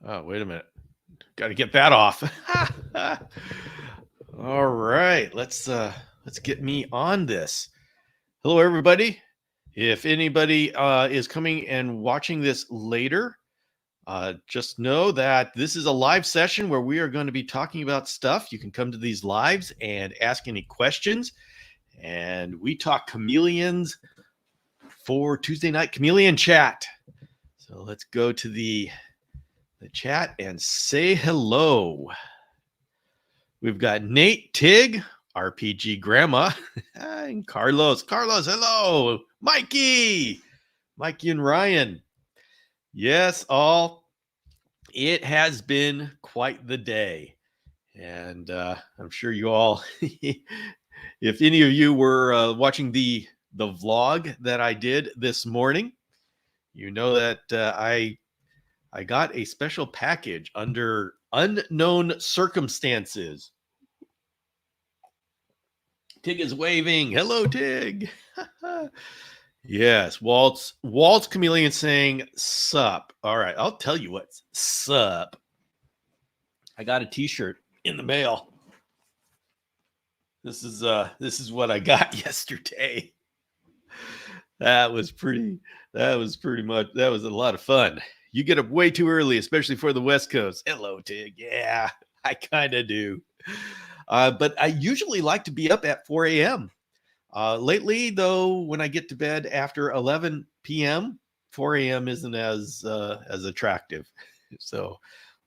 Oh, wait a minute. Got to get that off. All right, let's get me on this. Hello, everybody. If anybody is coming and watching this later, just know that this is a live session where we are going to be talking about stuff. You can come to these lives and ask any questions, and we talk chameleons for Tuesday night chameleon chat. So let's go to the chat and say hello. We've got Nate, Tig, RPG Grandma, and Carlos. Carlos, hello. Mikey and Ryan. Yes, all. It has been quite the day. And I'm sure you all, if any of you were watching the vlog that I did this morning, you know that I got a special package under unknown circumstances. Tig is waving. Hello, Tig. Yes, Walt's Chameleon saying sup. All right, I'll tell you what's sup. I got a t-shirt in the mail. This is what I got yesterday. That was a lot of fun. You get up way too early, especially for the West Coast. Hello, Tig. Yeah, I kind of do. But I usually like to be up at 4 a.m. Lately, though, when I get to bed after 11 p.m., 4 a.m. isn't as attractive. So,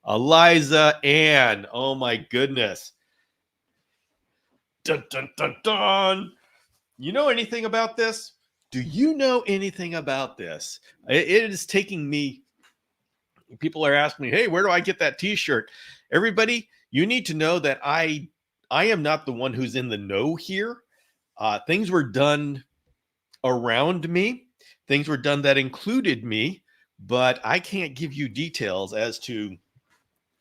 Eliza Ann, oh my goodness. Dun, dun, dun, dun. You know anything about this? Do you know anything about this? It is taking me. People are asking me, hey, where do I get that t-shirt? Everybody, you need to know that I am not the one who's in the know here. Things were done around me. Things were done that included me, but I can't give you details as to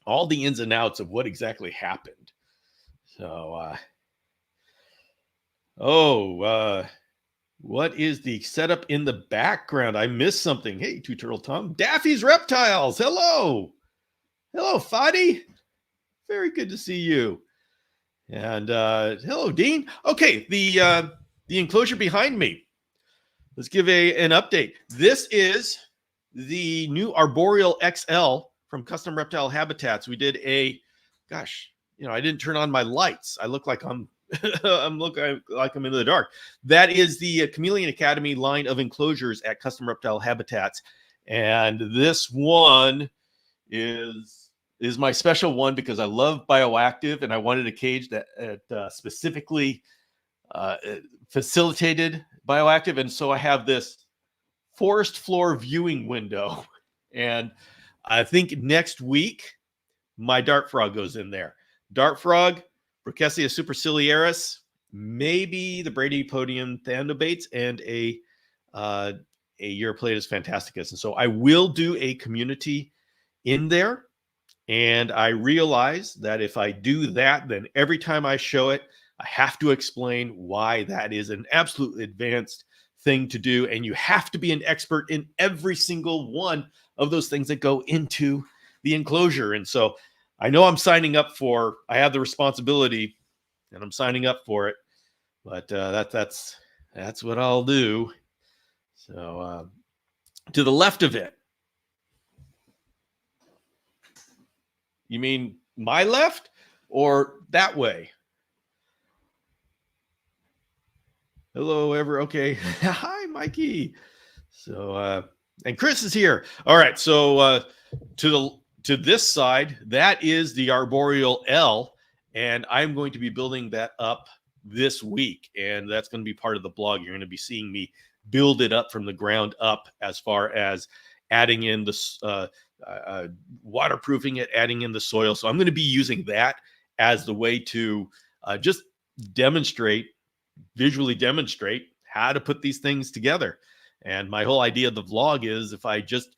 all the ins and outs of what exactly happened. So, what is the setup in the background? I missed something. Hey, Two Turtle Tom. Daffy's Reptiles. Hello. Hello, Fadi. Very good to see you. And hello, Dean. Okay, the enclosure behind me. Let's give an update. This is the new Arboreal XL from Custom Reptile Habitats. We did I didn't turn on my lights. I look like I'm looking like I'm in the dark. That is the Chameleon Academy line of enclosures at Custom Reptile Habitats. And this one is my special one because I love bioactive and I wanted a cage that specifically facilitated bioactive. And so I have this forest floor viewing window. And I think next week, my dart frog goes in there. Dart frog, Brachysia superciliaris, maybe the Bradypodium thandobates, and a Eurypletus fantasticus. And so I will do a community in there. And I realize that if I do that, then every time I show it, I have to explain why that is an absolutely advanced thing to do. And you have to be an expert in every single one of those things that go into the enclosure. And so I know I have the responsibility and I'm signing up for it, but that's what I'll do. So to the left of it, you mean my left or that way? Hello, okay. Hi, Mikey. So, and Chris is here. All right. So, to this side, that is the Arboreal L, and I'm going to be building that up this week, and that's going to be part of the blog. You're going to be seeing me build it up from the ground up, as far as adding in the waterproofing it, adding in the soil. So I'm going to be using that as the way to just visually demonstrate how to put these things together. And my whole idea of the vlog is if I just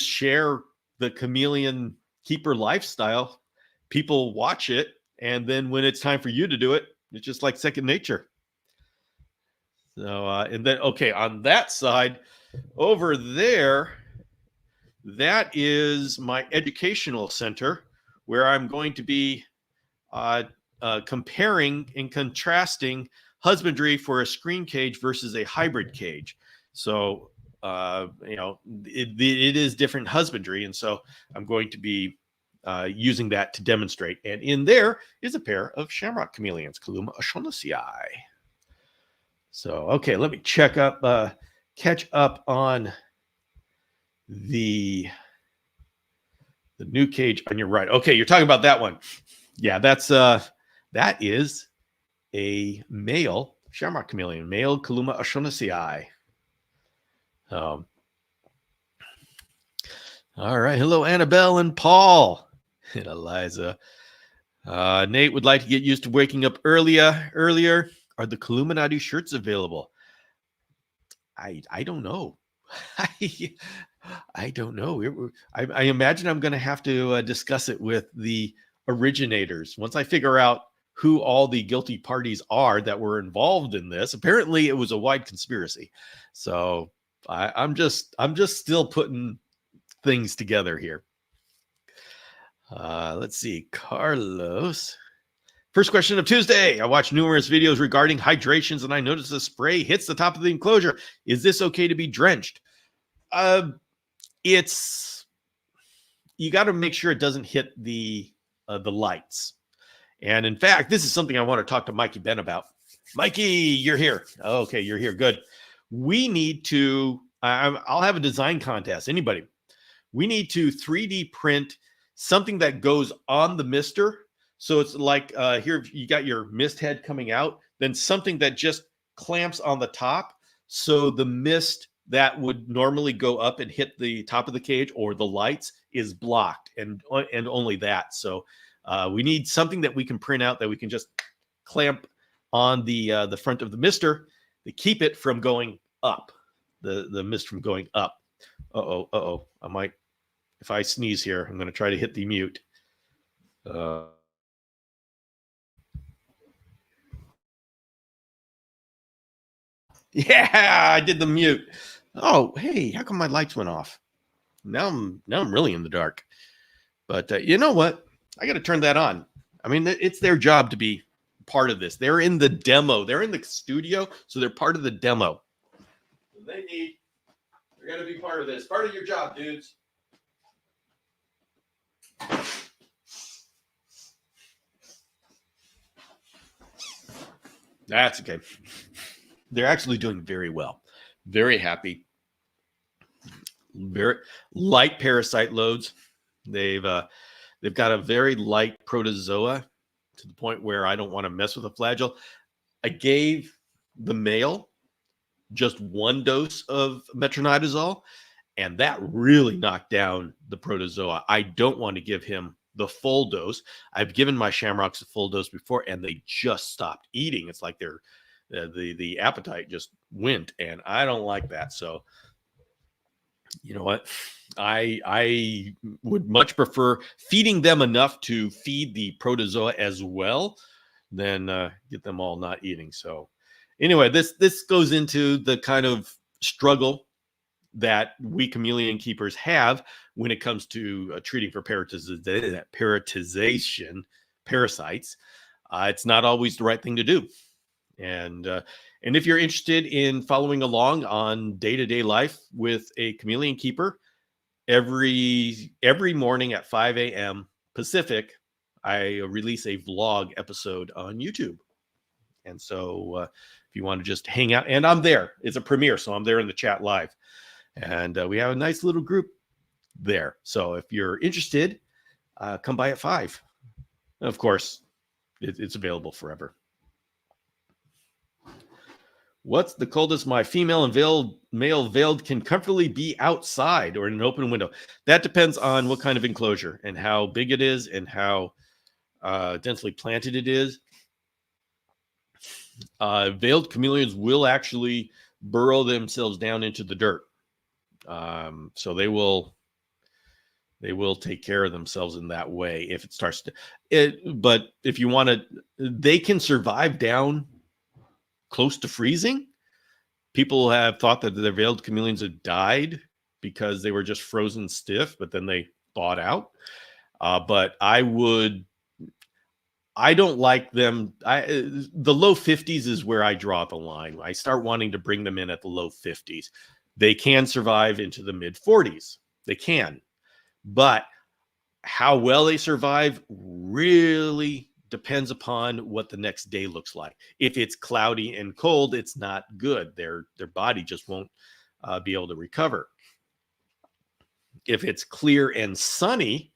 share the chameleon keeper lifestyle, people watch it, and then when it's time for you to do it, it's just like second nature. So and then on that side, Over there, that is my educational center where I'm going to be uh, comparing and contrasting husbandry for a screen cage versus a hybrid cage. So, it is different husbandry. And so I'm going to be using that to demonstrate. And in there is a pair of shamrock chameleons, Kaluma O'Shaughnessy. So, okay, let me catch up on the new cage on your right. Okay, you're talking about that one. Yeah, that is a male shamrock chameleon, male Kaluma O'Shaughnessy. All right. Hello, Annabelle and Paul and Eliza. Nate would like to get used to waking up earlier. Are the Kaluminati shirts available? I don't know. I don't know. I imagine I'm going to have to discuss it with the originators once I figure out who all the guilty parties are that were involved in this. Apparently, it was a wide conspiracy. So I'm just still putting things together here. Let's see, Carlos. First question of Tuesday. I watched numerous videos regarding hydrations and I noticed the spray hits the top of the enclosure. Is this okay to be drenched? It's, you got to make sure it doesn't hit the lights. And in fact, this is something I want to talk to Mikey Ben about. Mikey, you're here. Okay, you're here. Good. We need to, I'll have a design contest. Anybody. We need to 3D print something that goes on the mister. So it's like here, you got your mist head coming out, then something that just clamps on the top. So the mist that would normally go up and hit the top of the cage or the lights is blocked, and only that. So we need something that we can print out that we can just clamp on the front of the mister to keep it from going up, the mist from going up. Uh-oh. I might, if I sneeze here, I'm going to try to hit the mute. Yeah, I did the mute. Oh, hey, how come my lights went off? Now I'm really in the dark. But you know what? I got to turn that on. I mean, it's their job to be part of this. They're in the demo. They're in the studio, so they're part of the demo. They're going to be part of this. Part of your job, dudes. That's okay. They're actually doing very well. Very happy. Very light parasite loads. They've got a very light protozoa to the point where I don't want to mess with a flagell. I gave the male just one dose of metronidazole, and that really knocked down the protozoa. I don't want to give him the full dose. I've given my shamrocks a full dose before, and they just stopped eating. It's like they're the appetite just went, and I don't like that. So you know what? I would much prefer feeding them enough to feed the protozoa as well than get them all not eating. So anyway, this goes into the kind of struggle that we chameleon keepers have when it comes to treating for parasitization, parasites. It's not always the right thing to do. And if you're interested in following along on day-to-day life with a chameleon keeper, every morning at 5 a.m. Pacific, I release a vlog episode on YouTube. And so if you want to just hang out, and I'm there, it's a premiere, so I'm there in the chat live. And we have a nice little group there. So if you're interested, come by at 5. Of course, it's available forever. What's the coldest my female and male veiled can comfortably be outside or in an open window? That depends on what kind of enclosure and how big it is and how densely planted it is. Veiled chameleons will actually burrow themselves down into the dirt. So they will take care of themselves in that way if it starts to but if you want to, they can survive down close to freezing, People have thought that the veiled chameleons had died because they were just frozen stiff, but then they thawed out. But I don't like them. The low 50s is where I draw the line. I start wanting to bring them in at the low 50s. They can survive into the mid 40s. They can. But how well they survive really depends upon what the next day looks like. If it's cloudy and cold, it's not good. Their body just won't be able to recover. If it's clear and sunny,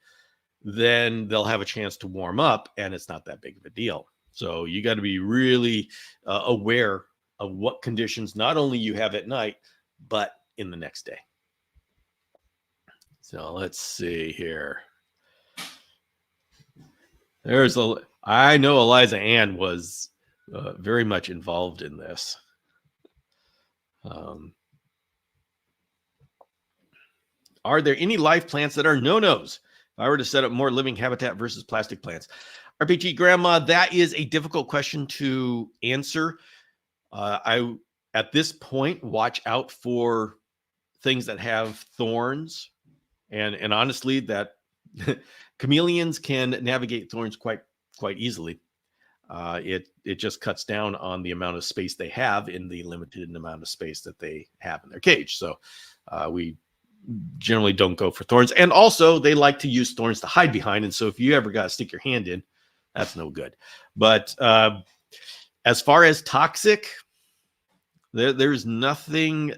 then they'll have a chance to warm up, and it's not that big of a deal. So you got to be really aware of what conditions not only you have at night, but in the next day. So let's see here. I know Eliza Ann was very much involved in this. Are there any live plants that are no-nos? If I were to set up more living habitat versus plastic plants. RPG Grandma, that is a difficult question to answer. At this point, watch out for things that have thorns. And honestly, that chameleons can navigate thorns quite easily. It just cuts down on the amount of space they have in the limited amount of space that they have in their cage. So we generally don't go for thorns. And also, they like to use thorns to hide behind. And so if you ever got to stick your hand in, that's no good. But as far as toxic, there's nothing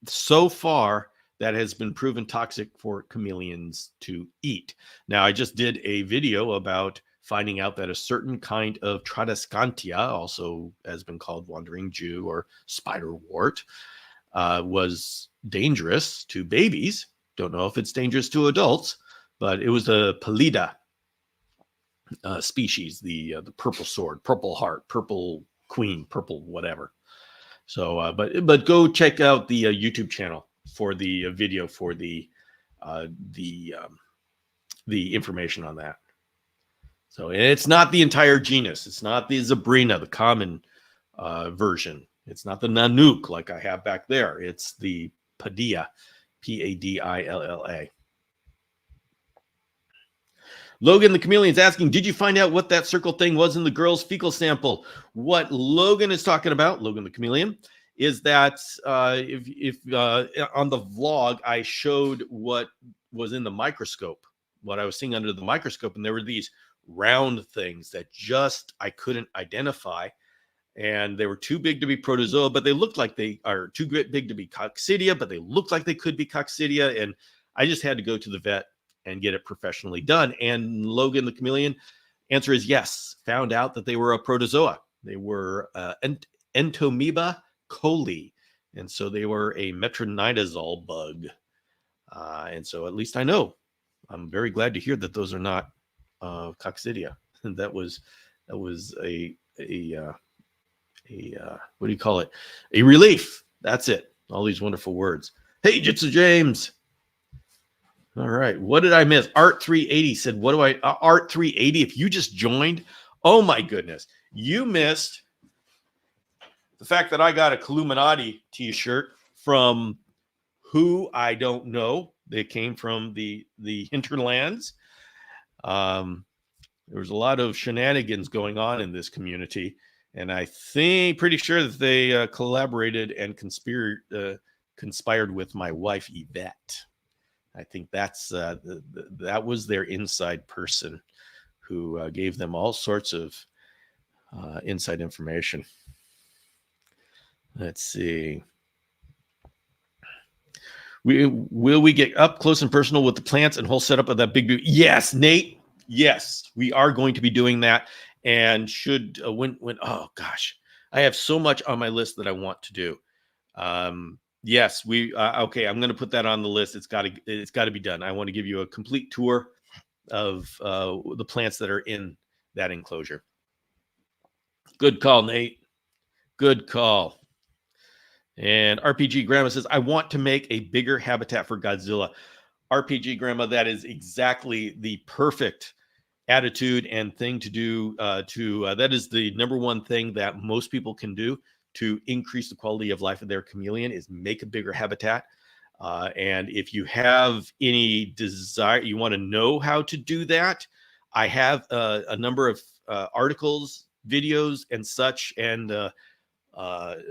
so far that has been proven toxic for chameleons to eat. Now, I just did a video about finding out that a certain kind of Tradescantia, also has been called wandering Jew or spiderwort, was dangerous to babies. Don't know if it's dangerous to adults, but it was a Pallida species, the purple sword, purple heart, purple queen, purple whatever. So, but go check out the YouTube channel for the video for the information on that. So it's not the entire genus. It's not the Zabrina, the common version. It's not the Nanook like I have back there. It's the Padilla, Padilla. Logan the Chameleon's asking, did you find out what that circle thing was in the girl's fecal sample? What Logan is talking about, Logan the Chameleon, is that if on the vlog, I showed what was in the microscope, what I was seeing under the microscope, and there were these round things that just I couldn't identify. And they were too big to be protozoa, but they looked like they are too big to be coccidia, but they looked like they could be coccidia. And I just had to go to the vet and get it professionally done. And Logan the Chameleon, answer is yes. Found out that they were a protozoa. They were Entomoeba coli. And so they were a metronidazole bug. And so at least I know. I'm very glad to hear that those are not coccidia. And that was a what do you call it? A relief. That's it. All these wonderful words. Hey, Jitsu James. All right. What did I miss? Art 380 said, what do I, Art 380, if you just joined, oh my goodness, you missed the fact that I got a Illuminati t-shirt from who I don't know. They came from the hinterlands. There was a lot of shenanigans going on in this community. And I think pretty sure that they collaborated and conspired with my wife, Yvette. I think that's that was their inside person who gave them all sorts of inside information. Let's see. Will we get up close and personal with the plants and whole setup of that big beauty? Yes, Nate. Yes, we are going to be doing that. And should when oh gosh, I have so much on my list that I want to do. Yes, we okay. I'm going to put that on the list. It's got to be done. I want to give you a complete tour of the plants that are in that enclosure. Good call, Nate. Good call. And RPG Grandma says, I want to make a bigger habitat for Godzilla. RPG Grandma, that is exactly the perfect attitude and thing to do. That is the number one thing that most people can do to increase the quality of life of their chameleon is make a bigger habitat. And if you have any desire, you want to know how to do that, I have a number of articles, videos, and such, and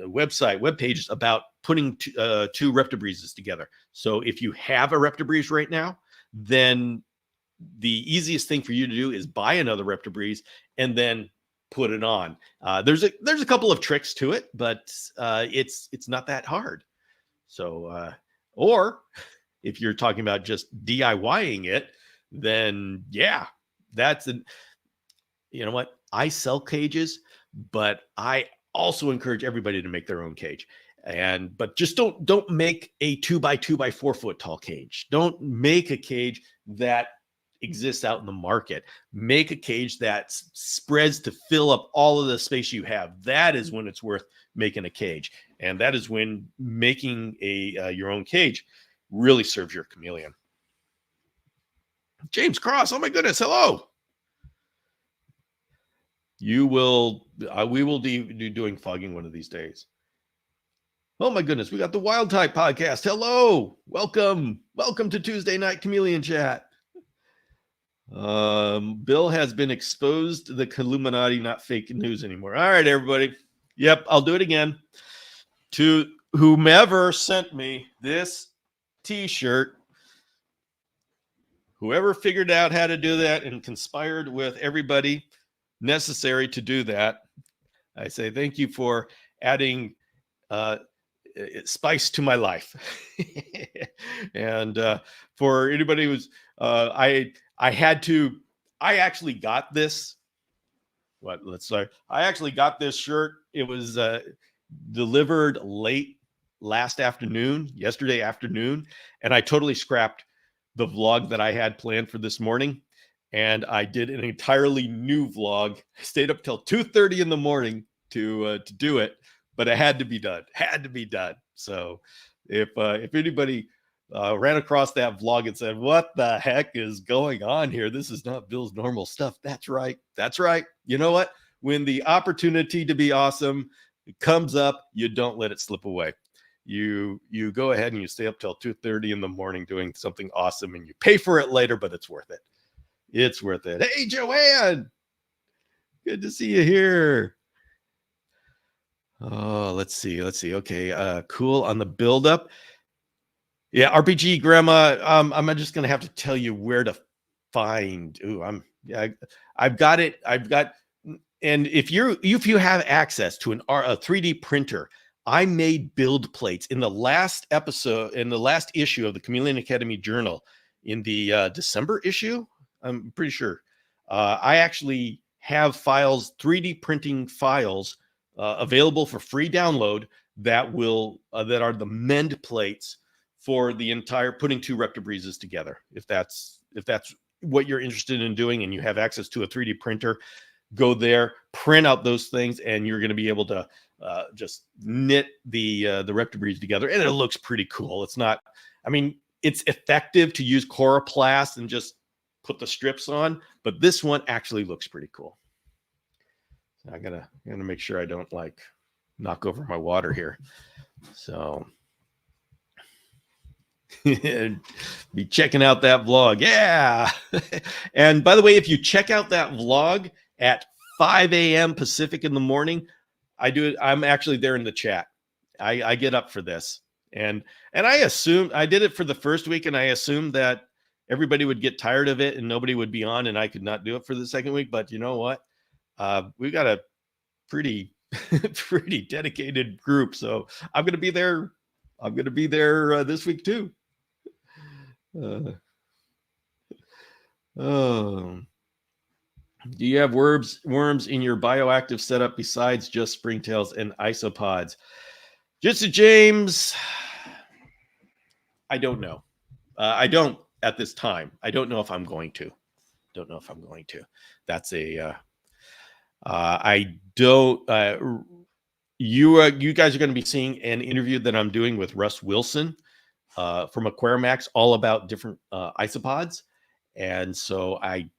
web pages about putting two Reptibreezes together. So if you have a Reptibreeze right now, then the easiest thing for you to do is buy another Reptibreeze and then put it on. There's a couple of tricks to it, but it's not that hard. So or if you're talking about just DIYing it, then yeah, that's an, you know what? I sell cages, but I also encourage everybody to make their own cage. But just don't make a 2x2 by 4 foot tall cage. Don't make a cage that exists out in the market. Make a cage that spreads to fill up all of the space you have. That is when it's worth making a cage, and that is when making a your own cage really serves your chameleon. James Cross, oh my goodness, hello. You will, we will be doing fogging one of these days. Oh my goodness, we got the Wild Type podcast. Hello, welcome to Tuesday Night Chameleon Chat. Bill has been exposed to the Illuminati, not fake news anymore. All right, everybody. Yep, I'll do it again. To whomever sent me this t-shirt, whoever figured out how to do that and conspired with everybody necessary to do that, I say thank you for adding spice to my life. And for anybody who's I actually got this. I actually got this shirt. It was delivered late yesterday afternoon, and I totally scrapped the vlog that I had planned for this morning, and I did an entirely new vlog. I stayed up till 2:30 in the morning to do it, but it had to be done. So if anybody ran across that vlog and said, what the heck is going on here? This is not Bill's normal stuff. That's right. You know what? When the opportunity to be awesome comes up, you don't let it slip away. You go ahead and you stay up till 2:30 in the morning doing something awesome, and you pay for it later, but it's worth it. It's worth it. Hey, Joanne, good to see you here. Oh, let's see. Okay, cool on the buildup. Yeah, RPG Grandma. I'm just gonna have to tell you where to find. I've got it. And if you have access to a 3D printer, I made build plates in the last issue of the Chameleon Academy Journal in the December issue. I'm pretty sure. I actually have 3D printing files available for free download that are the mend plates for the entire putting two Reptibreezes together. If that's what you're interested in doing and you have access to a 3D printer, go there, print out those things, and you're going to be able to just knit the Reptibreeze together, and it looks pretty cool. It's effective to use Coroplast and just put the strips on, but this one actually looks pretty cool. I gotta make sure I don't knock over my water here. So be checking out that vlog. Yeah. And by the way, if you check out that vlog at 5 a.m. Pacific in the morning, I'm actually there in the chat. I get up for this. And I assumed I did it for the first week, and I assumed that everybody would get tired of it and nobody would be on and I could not do it for the second week. But you know what? We got a pretty dedicated group. So I'm going to be there. This week too. Do you have worms in your bioactive setup besides just springtails and isopods? Just to James, I don't know. I don't at this time. I don't know if I'm going to. That's I don't. You guys are going to be seeing an interview that I'm doing with Russ Wilson from Aquarimax, all about different isopods. And so I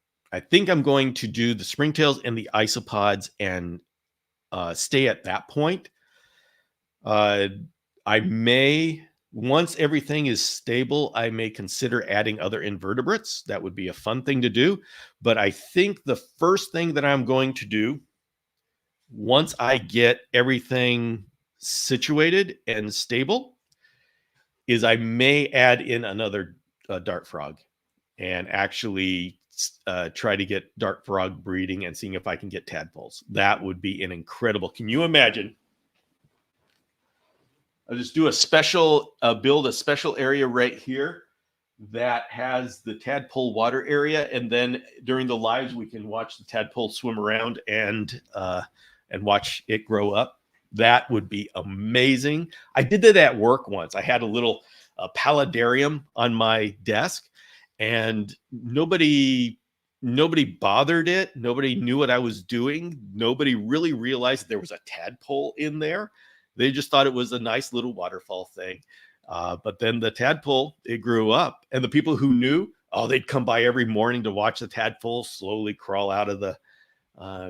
think I'm going to do the springtails and the isopods and stay at that point. I may, once everything is stable, I may consider adding other invertebrates. That would be a fun thing to do. But I think the first thing that I'm going to do, once I get everything situated and stable, is I may add in another dart frog and actually try to get dart frog breeding and seeing if I can get tadpoles. That would be an incredible. Can you imagine? I'll just do a special, build a special area right here that has the tadpole water area, and then during the lives we can watch the tadpole swim around and watch it grow up. That would be amazing. I did that at work once. I had a little paludarium on my desk, and nobody bothered it. Nobody knew what I was doing. Nobody really realized there was a tadpole in there. They just thought it was a nice little waterfall thing. But then the tadpole, it grew up, and the people who knew, oh, they'd come by every morning to watch the tadpole slowly crawl out of the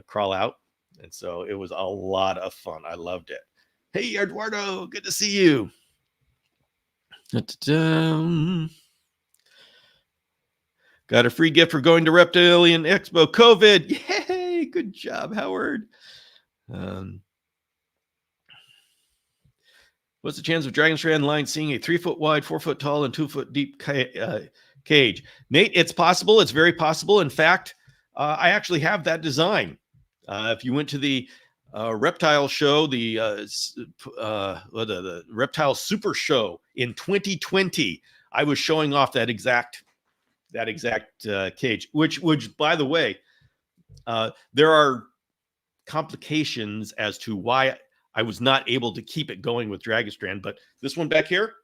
crawl out. And so it was a lot of fun. I loved it. Hey, Eduardo, good to see you. Got a free gift for going to Reptilian Expo. COVID. Yay, good job, Howard. What's the chance of Dragonstrand line seeing a 3 foot wide, 4 foot tall, and 2 foot deep cage? Nate, it's possible. It's very possible. In fact, I actually have that design. If you went to the reptile show, the reptile super show in 2020, I was showing off that exact cage, which by the way, there are complications as to why I was not able to keep it going with Dragonstrand, but this one back here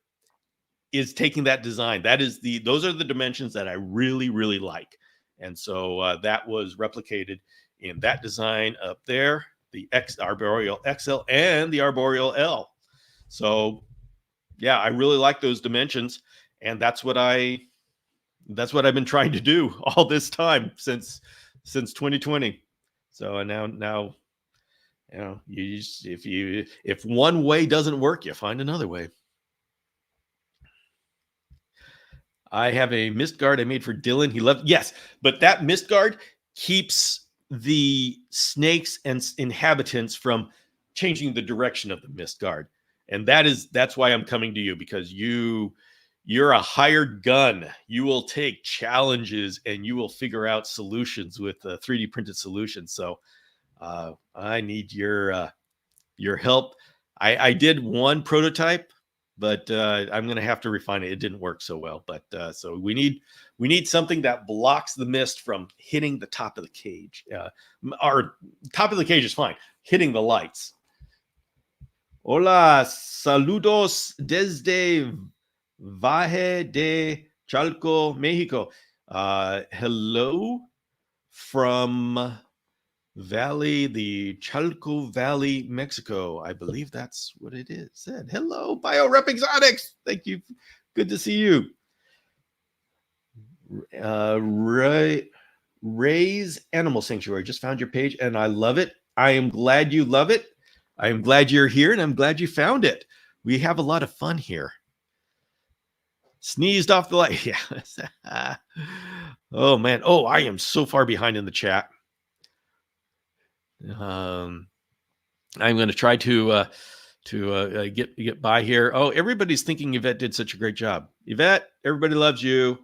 is taking that design. Those are the dimensions that I really, really like. And so that was replicated in that design up there, the Arboreal XL and the Arboreal L. So yeah, I really like those dimensions. And that's what I've been trying to do all this time since 2020. So now, you know, if one way doesn't work, you find another way. I have a mist guard I made for Dylan. He loved, yes, but that mist guard keeps the snakes and inhabitants from changing the direction of the mist guard. And that's why I'm coming to you, because you're a hired gun. You will take challenges and you will figure out solutions with 3D printed solutions. So I need your help. I did one prototype, but I'm going to have to refine it. It didn't work so well, but so we need something that blocks the mist from hitting the top of the cage. Our top of the cage is fine. Hitting the lights. Hola, saludos desde Valle de Chalco, Mexico. Hello from the Chalco Valley, Mexico. I believe that's what it is. Said hello, BioRep Exotics. Thank you. Good to see you. Ray's Animal Sanctuary. Just found your page and I love it. I am glad you love it. I am glad you're here and I'm glad you found it. We have a lot of fun here. Sneezed off the light. Yeah. Oh man. Oh, I am so far behind in the chat. I'm going to try to get by here. Oh, everybody's thinking Yvette did such a great job. Yvette, everybody loves you.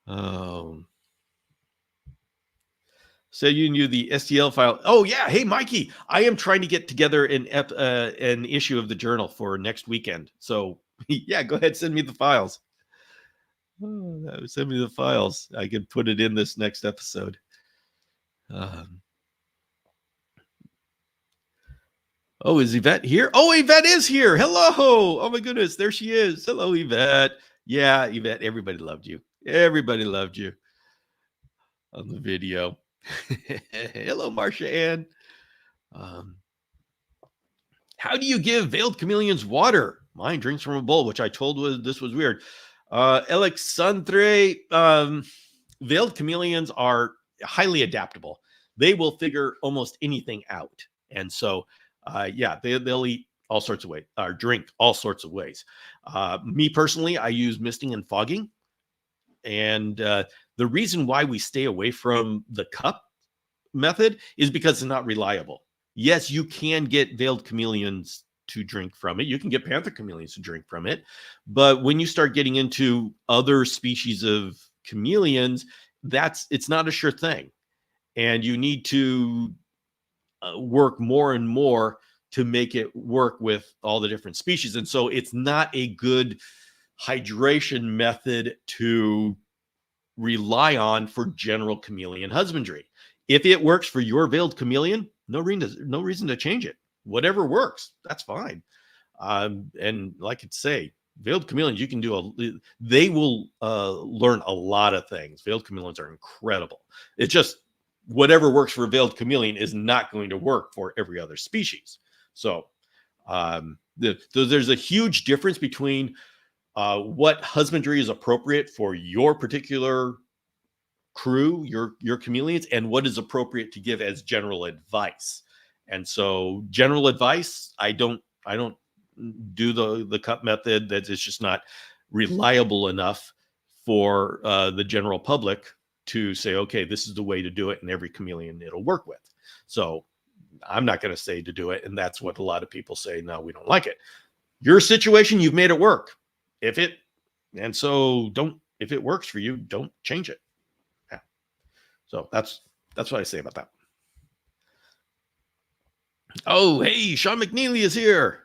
So you knew the STL file. Oh yeah. Hey, Mikey, I am trying to get together an issue of the journal for next weekend. So yeah, go ahead. Send me the files. Send me the files. I can put it in this next episode. Oh, is Yvette here? Oh, Yvette is here. Hello. Oh my goodness. There she is. Hello, Yvette. Yeah, Yvette, everybody loved you. Everybody loved you on the video. Hello, Marcia Ann. How do you give veiled chameleons water? Mine drinks from a bowl, which I told this was weird. Alexandre, veiled chameleons are highly adaptable. They will figure almost anything out. And so Yeah, they'll eat all sorts of ways or drink all sorts of ways. Me personally, I use misting and fogging. And the reason why we stay away from the cup method is because it's not reliable. Yes, you can get veiled chameleons to drink from it. You can get panther chameleons to drink from it. But when you start getting into other species of chameleons, it's not a sure thing. And you need to work more and more to make it work with all the different species. And so it's not a good hydration method to rely on for general chameleon husbandry. If it works for your veiled chameleon, no reason to change it. Whatever works, that's fine. And like I'd say, veiled chameleons, you can they will learn a lot of things. Veiled chameleons are incredible. It's just whatever works for a veiled chameleon is not going to work for every other species. So there's a huge difference between what husbandry is appropriate for your particular crew, your chameleons, and what is appropriate to give as general advice. And so general advice, I don't do the cup method. That it's just not reliable enough for the general public to say, okay, this is the way to do it, and every chameleon it'll work with. So I'm not going to say to do it, and that's what a lot of people say. No, we don't like it. Your situation, you've made it work. If it works for you, don't change it. Yeah. So that's what I say about that. Oh, hey, Sean McNeely is here.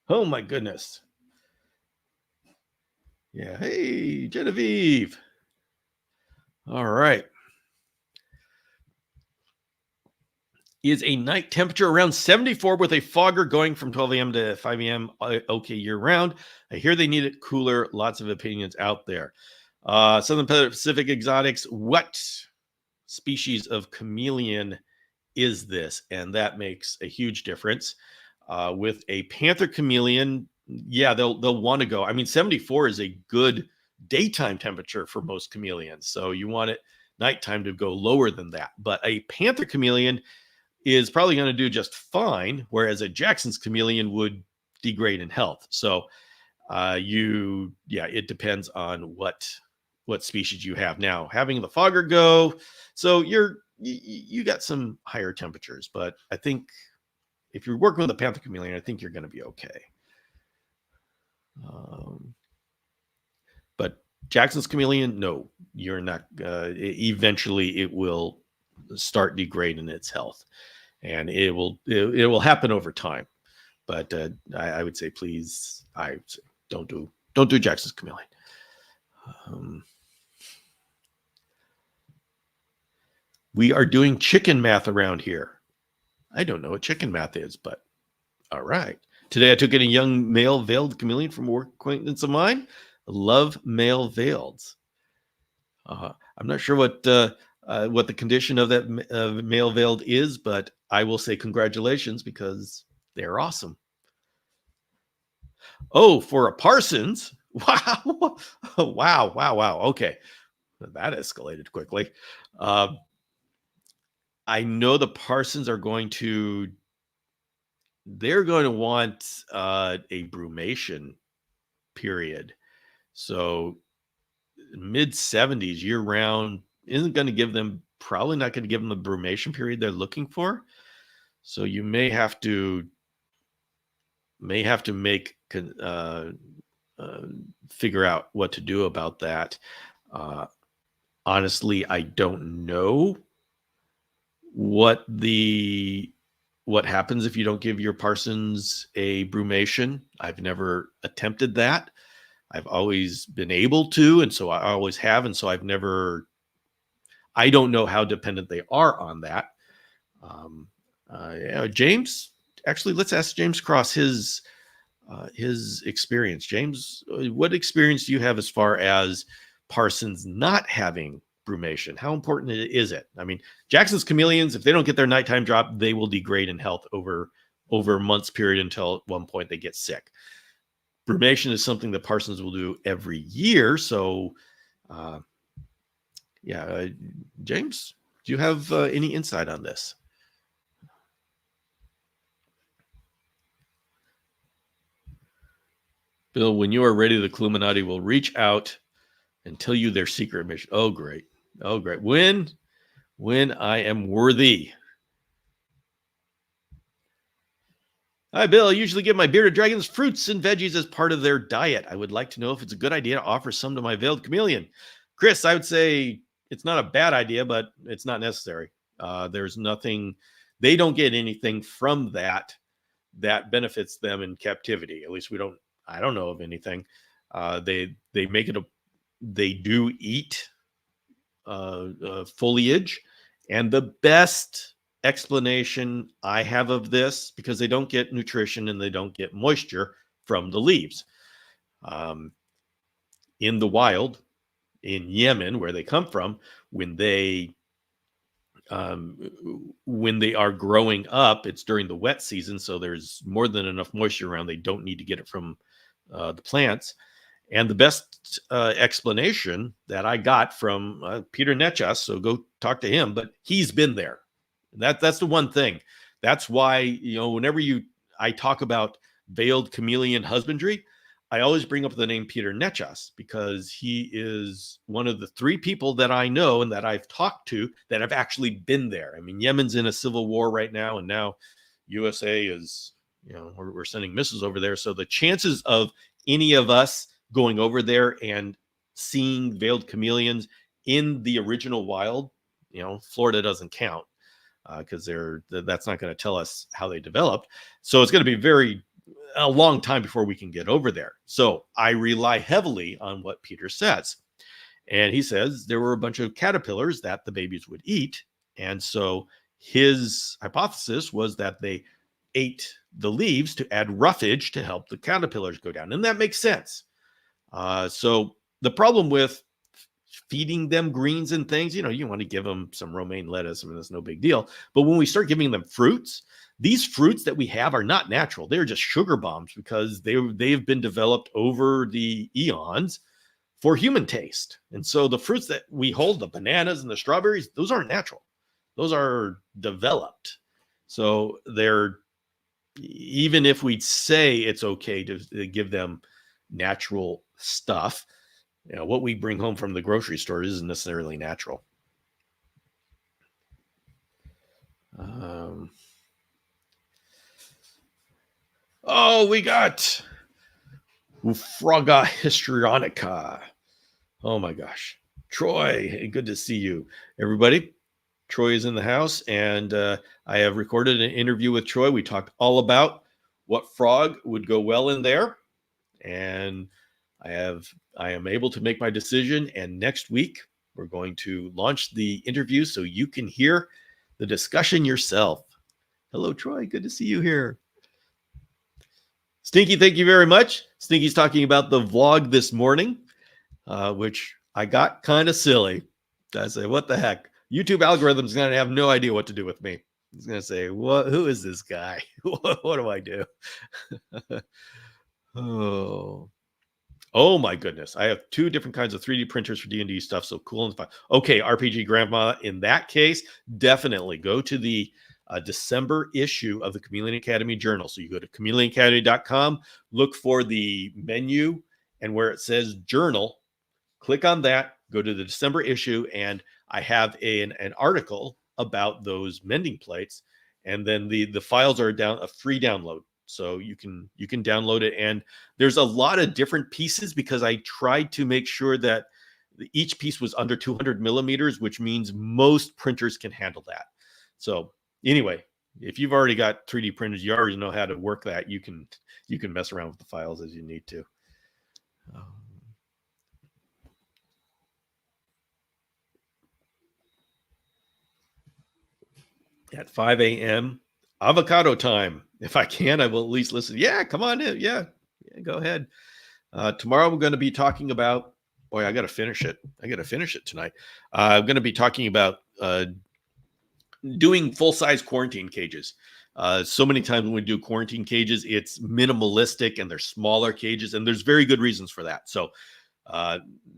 Oh my goodness. Yeah. Hey, Genevieve. All right. Is a night temperature around 74 with a fogger going from 12 a.m. to 5 a.m. Okay year round. I hear they need it cooler. Lots of opinions out there. Southern Pacific Exotics, what species of chameleon is this? And that makes a huge difference. With a panther chameleon, yeah, they'll want to go. I mean, 74 is a good daytime temperature for most chameleons. So you want it nighttime to go lower than that. But a panther chameleon is probably going to do just fine, whereas a Jackson's chameleon would degrade in health. So it depends on what species you have. Now, having the fogger go, so you got some higher temperatures, but I think if you're working with a panther chameleon, I think you're going to be okay. But Jackson's chameleon, no, you're not. Eventually, it will start degrading its health, and it will happen over time. But I would say, please, don't do Jackson's chameleon. We are doing chicken math around here. I don't know what chicken math is, but all right. Today I took in a young male veiled chameleon from a work acquaintance of mine. Love male veileds. I'm not sure what the condition of that male veiled is, but I will say congratulations because they're awesome. Oh, for a Parsons. Wow. Wow. Okay. That escalated quickly. I know the Parsons are going to want a brumation period. So mid 70s year round isn't going to give them, probably not going to give them the brumation period they're looking for. So you may have to make figure out what to do about that. Honestly, I don't know what happens if you don't give your Parsons a brumation. I've never attempted that. I've always been able to, and so I always have, and so I don't know how dependent they are on that. James, actually, let's ask James Cross his experience. James, what experience do you have as far as Parsons not having brumation? How important is it? I mean, Jackson's chameleons, if they don't get their nighttime drop, they will degrade in health over a month's period until at one point they get sick. Brumation is something that Parsons will do every year. So, James, do you have any insight on this? Bill, when you are ready, the Illuminati will reach out and tell you their secret mission. Oh, great. Oh, great. When I am worthy. Hi, Bill. I usually give my bearded dragons fruits and veggies as part of their diet. I would like to know if it's a good idea to offer some to my veiled chameleon. Chris, I would say it's not a bad idea, but it's not necessary. There's nothing, they don't get anything from that benefits them in captivity. At least I don't know of anything. They make it they do eat foliage, and the best explanation I have of this, because they don't get nutrition and they don't get moisture from the leaves. In the wild, in Yemen, where they come from, when they are growing up, it's during the wet season, so there's more than enough moisture around. They don't need to get it from the plants. And the best explanation that I got from Peter Netchas, so go talk to him, but he's been there. That's the one thing. That's why, whenever I talk about veiled chameleon husbandry, I always bring up the name Peter Netchas, because he is one of the 3 people that I know and that I've talked to that have actually been there. I mean, Yemen's in a civil war right now, and now USA is, we're sending missiles over there. So the chances of any of us going over there and seeing veiled chameleons in the original wild, Florida doesn't count, because that's not going to tell us how they developed. So it's going to be a long time before we can get over there. So I rely heavily on what Peter says. And he says there were a bunch of caterpillars that the babies would eat. And so his hypothesis was that they ate the leaves to add roughage to help the caterpillars go down. And that makes sense. So the problem with feeding them greens and things, you want to give them some romaine lettuce. I mean, that's no big deal. But when we start giving them fruits, these fruits that we have are not natural. They're just sugar bombs, because they've been developed over the eons for human taste. And so the fruits that we hold, the bananas and the strawberries, those aren't natural. Those are developed. So even if we'd say it's okay to give them natural stuff, what we bring home from the grocery store isn't necessarily natural. We got Ufraga histrionica. Oh my gosh. Troy, good to see you. Everybody, Troy is in the house, and I have recorded an interview with Troy. We talked all about what frog would go well in there, and I am able to make my decision. And next week we're going to launch the interview so you can hear the discussion yourself. Hello, Troy. Good to see you here. Stinky, thank you very much. Stinky's talking about the vlog this morning, which I got kind of silly. I say, what the heck? YouTube algorithm's going to have no idea what to do with me. It's going to say, "What? Who is this guy? What do I do?" Oh my goodness. I have 2 different kinds of 3D printers for D&D stuff. So cool and fun. Okay, RPG Grandma, in that case, definitely go to the December issue of the Chameleon Academy Journal. So you go to chameleonacademy.com, look for the menu, and where it says journal, click on that, go to the December issue, and I have an article about those mending plates. And then the files are a free download. So you can download it, and there's a lot of different pieces, because I tried to make sure that each piece was under 200 millimeters, which means most printers can handle that. So anyway, if you've already got 3D printers, you already know how to work that. You can mess around with the files as you need to. At 5 a.m. avocado time. If I can, I will at least listen. Yeah, come on in. Yeah, go ahead. Tomorrow we're going to be talking about, boy, I got to finish it. I got to finish it tonight. I'm going to be talking about doing full-size quarantine cages. So many times when we do quarantine cages, it's minimalistic and they're smaller cages, and there's very good reasons for that. So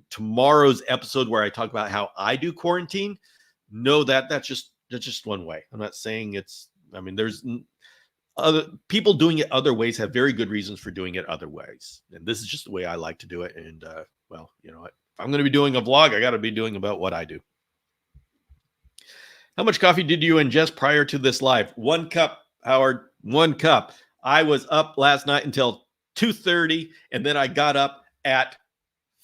tomorrow's episode, where I talk about how I do quarantine, know that that's just one way. I'm not saying it's, I mean, other people doing it other ways have very good reasons for doing it other ways. And this is just the way I like to do it. And well, you know, if I'm going to be doing a vlog, I got to be doing about what I do. How much coffee did you ingest prior to this live? 1 cup, Howard. 1 cup. I was up last night until 2:30, and then I got up at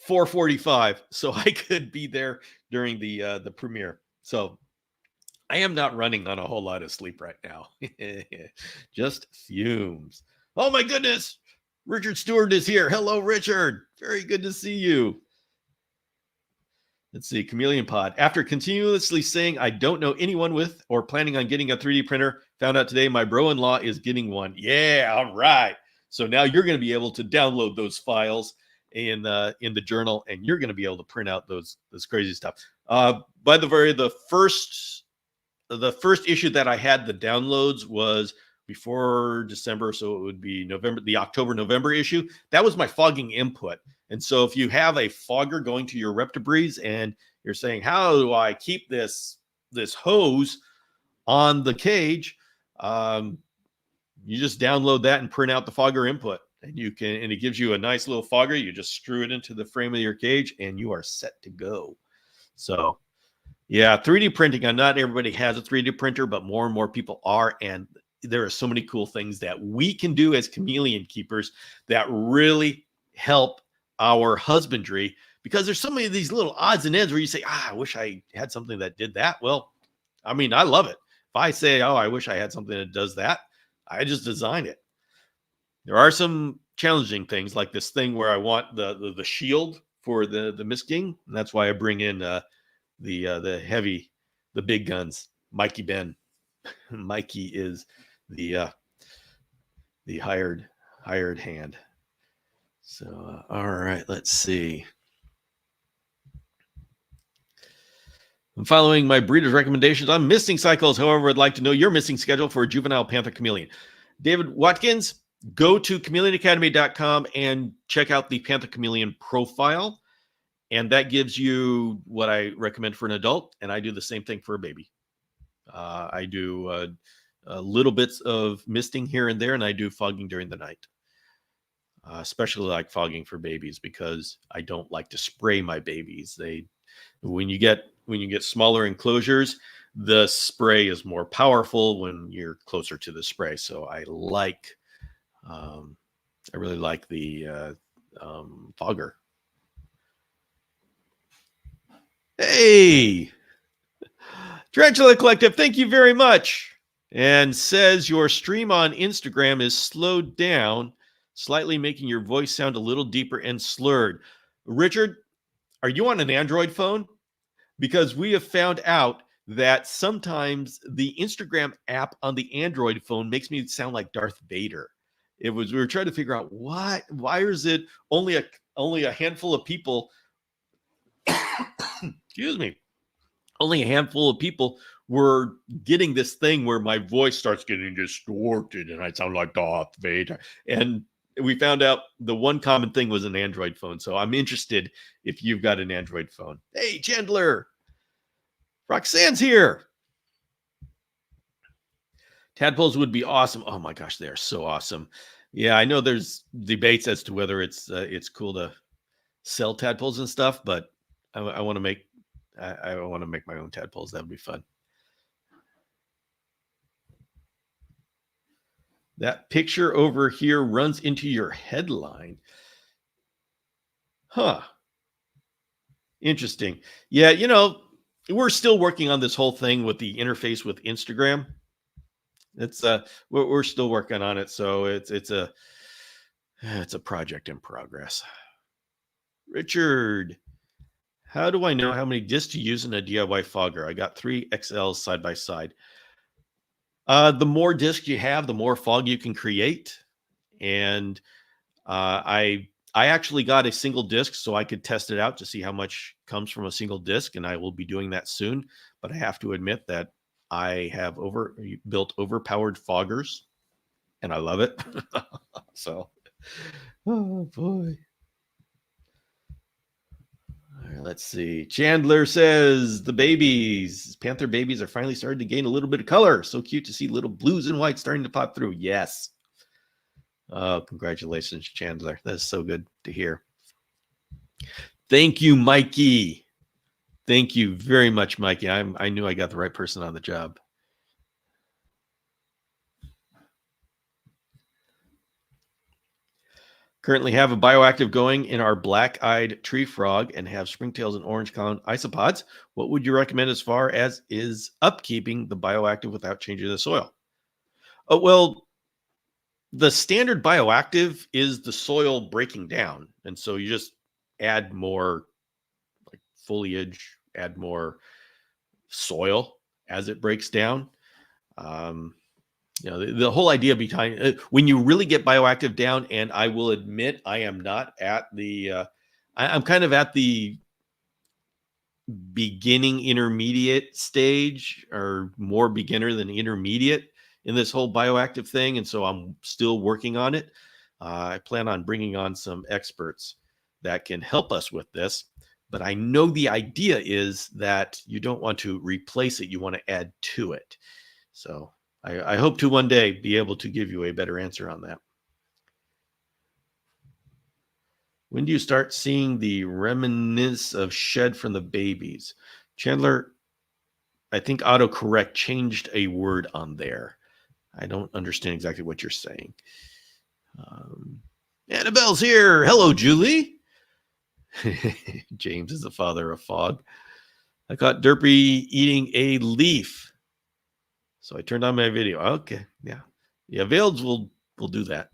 4:45, so I could be there during the premiere. So I am not running on a whole lot of sleep right now. Just fumes. Oh my goodness. Richard Stewart is here. Hello, Richard. Very good to see you. Let's see, Chameleon Pod. After continuously saying I don't know anyone with or planning on getting a 3D printer, found out today my bro-in-law is getting one. Yeah, all right. So now you're going to be able to download those files in the journal, and you're going to be able to print out those crazy stuff. By the way, the first issue that I had the downloads was before December, so it would be November, the October-November issue. That was my fogging input. And so if you have a fogger going to your Reptibreeze and you're saying, how do I keep this hose on the cage? You just download that and print out the fogger input. And it gives you a nice little fogger. You just screw it into the frame of your cage and you are set to go. So yeah, 3D printing. Not everybody has a 3D printer, but more and more people are. And there are so many cool things that we can do as chameleon keepers that really help our husbandry, because there's so many of these little odds and ends where you say, I wish I had something that did that. Well, I mean, I love it. If I say, oh, I wish I had something that does that, I just design it. There are some challenging things like this thing where I want the shield for the misting. And that's why I bring in the big guns. Mikey Ben. Mikey is the hired hand. So, all right, let's see. I'm following my breeder's recommendations on misting cycles. However, I'd like to know your misting schedule for a juvenile panther chameleon. David Watkins, go to chameleonacademy.com and check out the panther chameleon profile. And that gives you what I recommend for an adult. And I do the same thing for a baby. I do little bits of misting here and there, and I do fogging during the night. Especially like fogging for babies, because I don't like to spray my babies. When you get smaller enclosures, the spray is more powerful when you're closer to the spray. So I really like the fogger. Hey, Tarantula Collective, thank you very much. And says your stream on Instagram is slowed down slightly, making your voice sound a little deeper and slurred. Richard, are you on an Android phone? Because we have found out that sometimes the Instagram app on the Android phone makes me sound like Darth Vader. We were trying to figure out why is it only a handful of people excuse me, only a handful of people were getting this thing where my voice starts getting distorted and I sound like Darth Vader. And we found out the one common thing was an Android phone. So I'm interested if you've got an Android phone. Hey, Chandler. Roxanne's here. Tadpoles would be awesome. Oh my gosh, they're so awesome. Yeah, I know there's debates as to whether it's cool to sell tadpoles and stuff, but I want to make my own tadpoles. That would be fun. That picture over here runs into your headline. Huh. Interesting. Yeah, we're still working on this whole thing with the interface with Instagram. It's we're still working on it, so it's a project in progress. Richard, how do I know how many discs to use in a DIY fogger? I got 3 XLs side by side. The more discs you have, the more fog you can create. And I actually got a single disc so I could test it out to see how much comes from a single disc, and I will be doing that soon. But I have to admit that I have built overpowered foggers, and I love it. So, oh boy. All right, let's see. Chandler says the babies, panther babies, are finally starting to gain a little bit of color. So cute to see little blues and whites starting to pop through. Yes. Oh, congratulations, Chandler. That's so good to hear. Thank you, Mikey. Thank you very much, Mikey. I knew I got the right person on the job. Currently have a bioactive going in our black-eyed tree frog and have springtails and orange crown isopods. What would you recommend as far as is upkeeping the bioactive without changing the soil? Oh, well, the standard bioactive is the soil breaking down. And so you just add more like foliage, add more soil as it breaks down. The whole idea behind when you really get bioactive down, and I will admit I am not at the I'm kind of at the beginning intermediate stage, or more beginner than intermediate in this whole bioactive thing, and so I'm still working on it. I plan on bringing on some experts that can help us with this, but I know the idea is that you don't want to replace it, you want to add to it. So I hope to one day be able to give you a better answer on that. When do you start seeing the remnants of shed from the babies? Chandler, I think autocorrect changed a word on there. I don't understand exactly what you're saying. Annabelle's here. Hello, Julie. James is the father of Fog. I caught Derpy eating a leaf, so I turned on my video. Okay, yeah. Veileds will do that.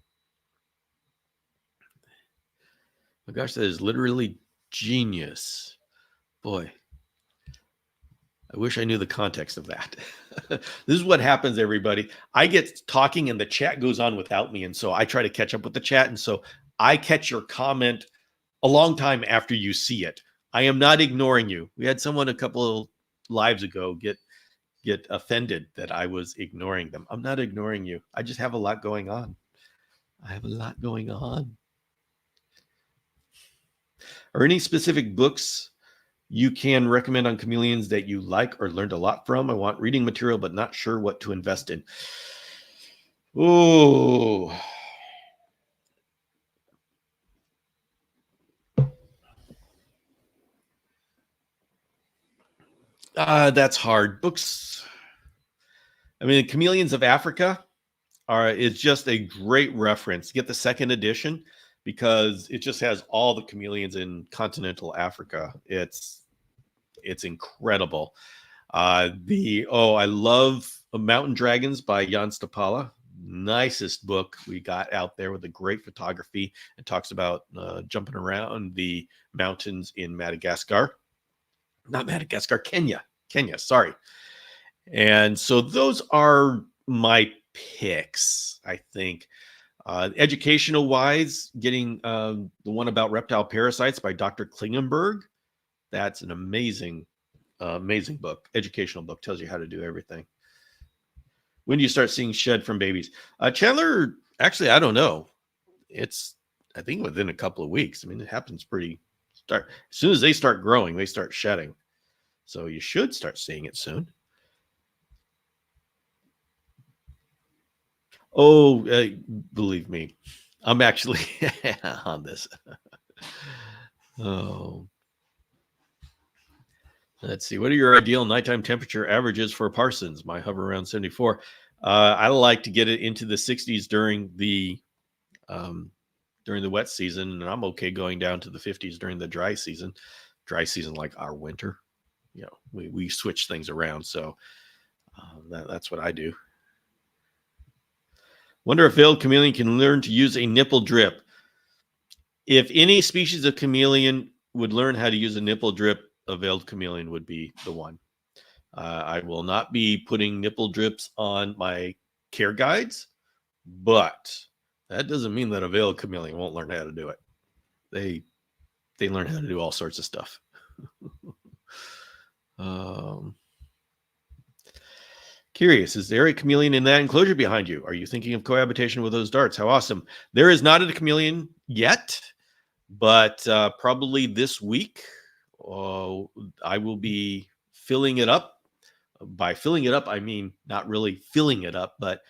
My gosh, that is literally genius. Boy, I wish I knew the context of that. This is what happens, everybody. I get talking and the chat goes on without me, and so I try to catch up with the chat, and so I catch your comment a long time after you see it. I am not ignoring you. We had someone a couple of lives ago get offended that I was ignoring them. I'm not ignoring you. I just have a lot going on. Are any specific books you can recommend on chameleons that you like or learned a lot from? I want reading material, but not sure what to invest in. Oh, that's hard. Books. I mean, Chameleons of Africa is just a great reference. Get the second edition because it just has all the chameleons in continental Africa. It's incredible. I love Mountain Dragons by Jan Stapala. Nicest book we got out there with a great photography. It talks about jumping around the mountains in Kenya, sorry. And so those are my picks, I think. Educational wise, getting the one about reptile parasites by Dr. Klingenberg. That's an amazing book. Educational book, tells you how to do everything. When do you start seeing shed from babies? Chandler, actually, I don't know. It's, I think, within a couple of weeks. I mean, it happens as soon as they start growing, they start shedding. So you should start seeing it soon. Oh, believe me, I'm actually on this. Oh, let's see. What are your ideal nighttime temperature averages for Parsons? My hover around 74. I like to get it into the 60s during the wet season, and I'm okay going down to the 50s during the dry season. Dry season, like our winter. We switch things around, so that's what I do. Wonder if veiled chameleon can learn to use a nipple drip. If any species of chameleon would learn how to use a nipple drip, a veiled chameleon would be the one. I will not be putting nipple drips on my care guides, but that doesn't mean that a veiled chameleon won't learn how to do it. They learn how to do all sorts of stuff. Curious, is there a chameleon in that enclosure behind you? Are you thinking of cohabitation with those darts? How awesome. There is not a chameleon yet, but probably this week I will be filling it up. By filling it up, I mean not really filling it up, but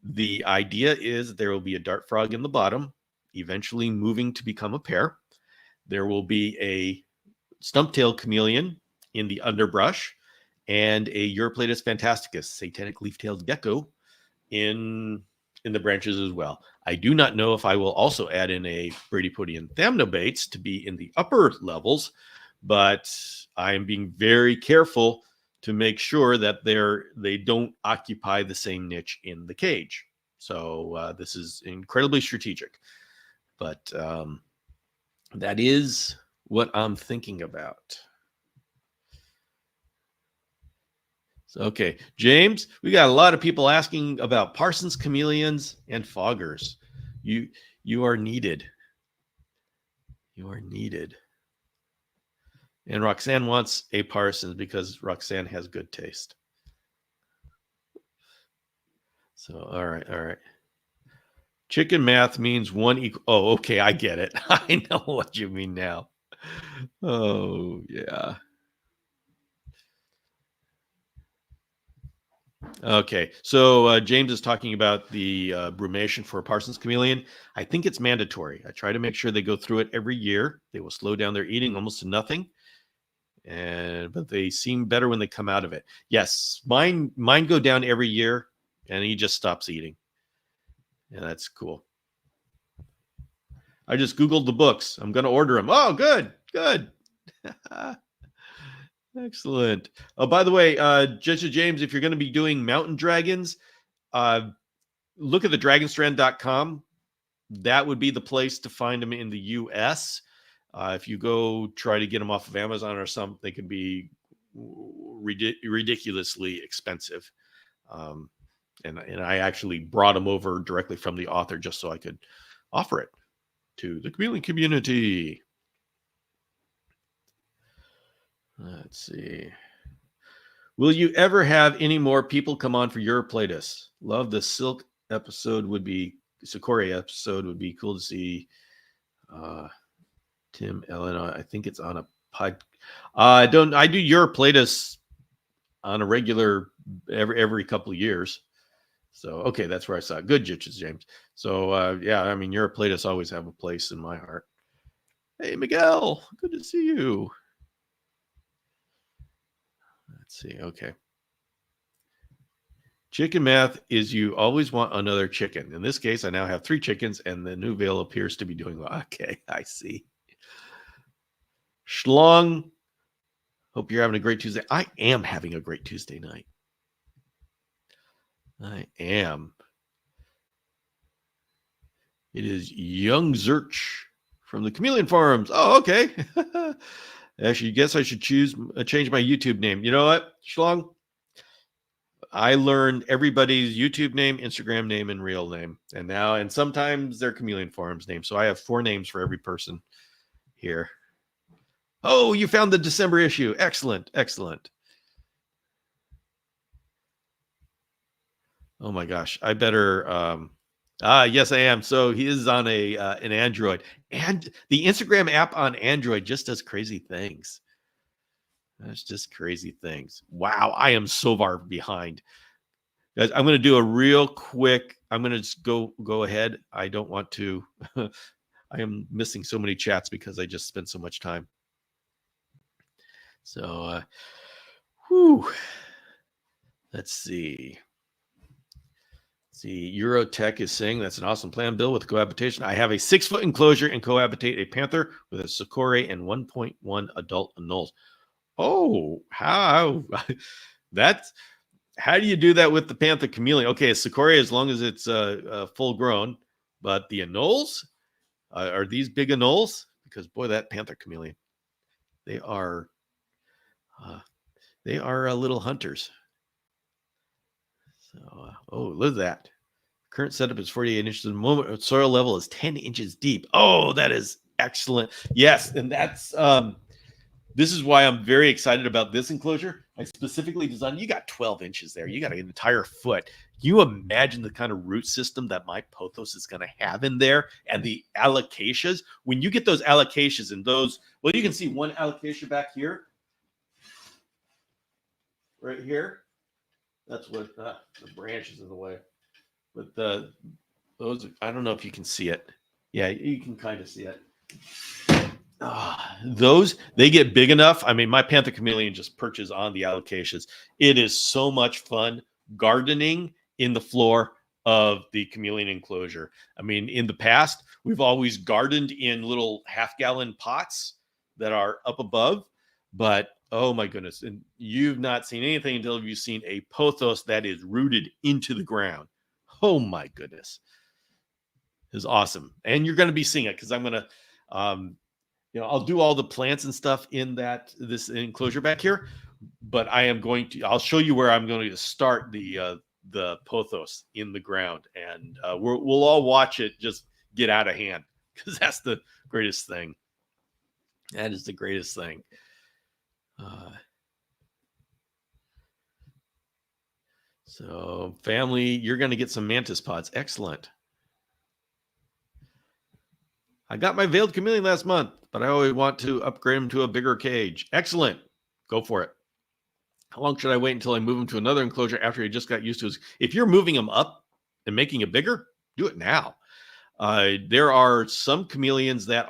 the idea is there will be a dart frog in the bottom, eventually moving to become a pair. There will be a stump-tailed chameleon in the underbrush, and a Euryplatus fantasticus, satanic leaf-tailed gecko, in the branches as well. I do not know if I will also add in a Bradypodian thamnobates to be in the upper levels, but I am being very careful to make sure that they don't occupy the same niche in the cage. So this is incredibly strategic, but that is what I'm thinking about. So, okay, James, we got a lot of people asking about Parsons chameleons and foggers. You are needed. You are needed. And Roxanne wants a Parsons because Roxanne has good taste. So, all right. Chicken math means one equal. Oh, okay, I get it. I know what you mean now. Oh, yeah. Okay, so James is talking about the brumation for a Parsons chameleon. I think it's mandatory. I try to make sure they go through it every year. They will slow down their eating almost to nothing, but they seem better when they come out of it. Yes, mine go down every year, and he just stops eating. Yeah, that's cool. I just Googled the books. I'm going to order them. Oh, good. Excellent. Oh, by the way, Judge James, if you're going to be doing mountain dragons, look at the dragonstrand.com. That would be the place to find them in the US. If you go try to get them off of Amazon or something, they can be ridiculously expensive. And I actually brought them over directly from the author just so I could offer it to the chameleon community. Let's see. Will you ever have any more people come on for Euryplatus? Love the silk episode would be Sakura episode would be cool to see. Tim Ellen, I think it's on a pod. I do Euryplatus on a regular every couple of years. So okay, that's where I saw it. Good jitches, James. So yeah, I mean Euryplatus always have a place in my heart. Hey Miguel, good to see you. Let's see. Okay. Chicken math is you always want another chicken. In this case, I now have 3 chickens, and the new veil appears to be doing well. Okay, I see. Schlong, hope you're having a great Tuesday. I am having a great Tuesday night. I am. It is Young Zerch from the Chameleon Forums. Oh, okay. Actually, guess I should change my YouTube name. You know what, Schlong? I learned everybody's YouTube name, Instagram name, and real name. And sometimes their Chameleon Forums name. So I have 4 names for every person here. Oh, you found the December issue. Excellent. Oh my gosh. I better yes, I am. So he is on an Android. And the Instagram app on Android just does crazy things. That's just crazy things. Wow, I am so far behind. Guys, I'm going to do a real quick. I'm going to just go ahead. I don't want to. I am missing so many chats because I just spent so much time. So, let's see. Eurotech is saying that's an awesome plan, Bill, with cohabitation. I have a 6-foot enclosure and cohabitate a panther with a Sakura and 1.1 adult anoles. Oh, how how do you do that with the panther chameleon? Okay, a Sakura as long as it's full grown, but the anoles, are these big anoles? Because boy, that panther chameleon, they are little hunters. So, look at that. Current setup is 48 inches. The moment soil level is 10 inches deep. Oh, that is excellent. Yes, and that's this is why I'm very excited about this enclosure. I specifically designed. You got 12 inches there. You got an entire foot. you imagine the kind of root system that my pothos is going to have in there, and the alocasias? When you get those alocasias and those, well, you can see one alocasia back here, right here. That's what the branch is in the way. But those, I don't know if you can see it. Yeah, you can kind of see it. Those, they get big enough. I mean, my panther chameleon just perches on the alocasias. It is so much fun gardening in the floor of the chameleon enclosure. I mean, in the past, we've always gardened in little half-gallon pots that are up above, but oh my goodness, and you've not seen anything until you've seen a pothos that is rooted into the ground. Oh my goodness, is awesome. And you're going to be seeing it because I'm going to I'll do all the plants and stuff in this enclosure back here, but I'll show you where I'm going to start the pothos in the ground, and we'll all watch it just get out of hand, because that's the greatest thing. That is the greatest thing. So family, you're going to get some mantis pods. Excellent. I got my veiled chameleon last month, but I always want to upgrade him to a bigger cage. Excellent. Go for it. How long should I wait until I move him to another enclosure after he just got used to his? If you're moving him up and making it bigger, do it now. There are some chameleons that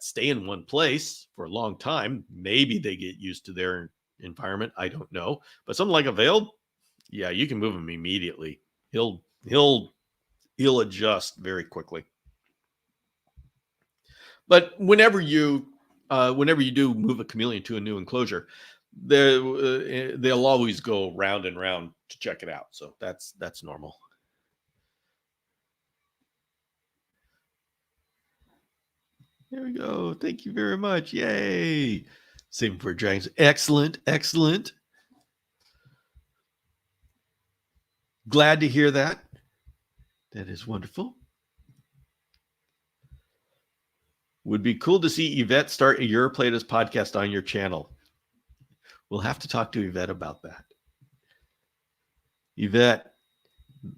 stay in one place for a long time. Maybe they get used to their environment. I don't know. But something like a veiled, yeah, you can move him immediately. He'll adjust very quickly. But whenever you do move a chameleon to a new enclosure, they'll always go round and round to check it out. So that's normal. There we go. Thank you very much. Yay. Same for dragons. Excellent. Excellent. Glad to hear that. That is wonderful. Would be cool to see Yvette start a Europlatus podcast on your channel. We'll have to talk to Yvette about that. Yvette,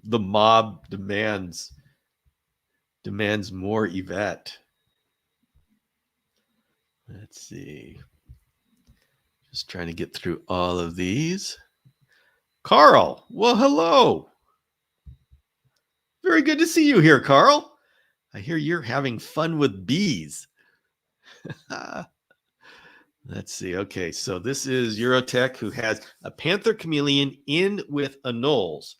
the mob demands more Yvette. Let's see. Just trying to get through all of these. Carl, well, hello. Very good to see you here, Carl. I hear you're having fun with bees. Let's see. Okay, so this is Eurotech, who has a panther chameleon in with anoles.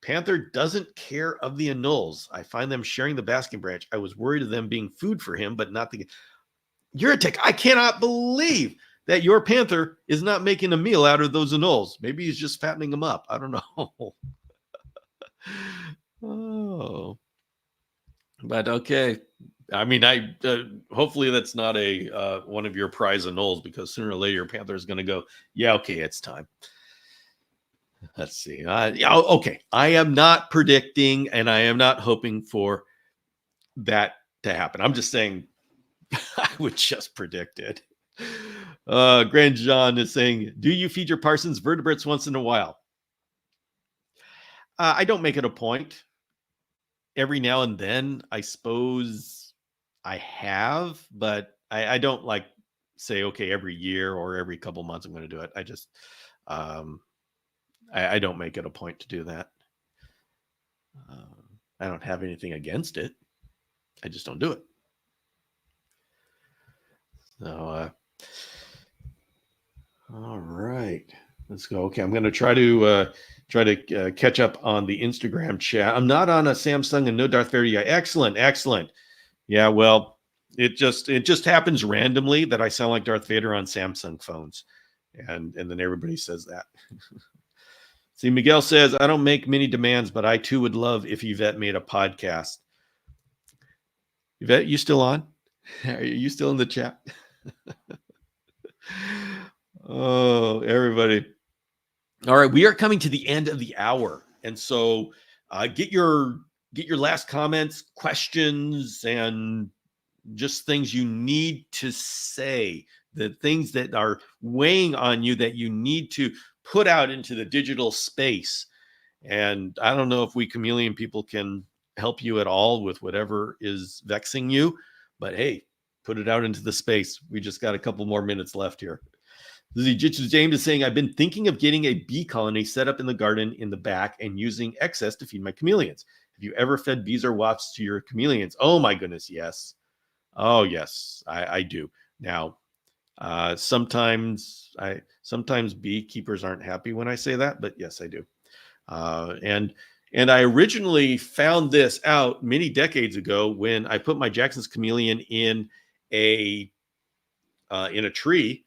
Panther doesn't care of the anoles. I find them sharing the basking branch. I was worried of them being food for him, but not the... Eurotech, I cannot believe that your panther is not making a meal out of those anoles. Maybe he's just fattening them up. I don't know. Oh. But okay. I mean, hopefully that's not a one of your prize anoles, because sooner or later your panther is going to go, yeah, okay, it's time. Let's see. Okay. I am not predicting, and I am not hoping for that to happen. I'm just saying I would just predict it. Grand John is saying, do you feed your parsons vertebrates once in a while? I don't make it a point. Every now and then, I suppose I have, but I don't like say, okay, every year or every couple months I'm going to do it. I just, I don't make it a point to do that. I don't have anything against it. I just don't do it. So, all right, let's go. Okay, I'm going to try to catch up on the Instagram chat. I'm not on a Samsung and no Darth Vader yet. Excellent, excellent. Yeah, well, it just happens randomly that I sound like Darth Vader on Samsung phones, and then everybody says that. See, Miguel says, I don't make many demands, but I too would love if Yvette made a podcast. Yvette, you still on? Are you still in the chat? Oh, everybody. All right, we are coming to the end of the hour. And so get your last comments, questions, and just things you need to say, the things that are weighing on you that you need to put out into the digital space. And I don't know if we chameleon people can help you at all with whatever is vexing you, but hey, put it out into the space. We just got a couple more minutes left here. Jitsu James is saying, I've been thinking of getting a bee colony set up in the garden in the back and using excess to feed my chameleons. Have you ever fed bees or wasps to your chameleons? Oh my goodness, yes. Oh yes, I do. Now, sometimes beekeepers aren't happy when I say that, but yes, I do. And I originally found this out many decades ago when I put my Jackson's chameleon a in a tree,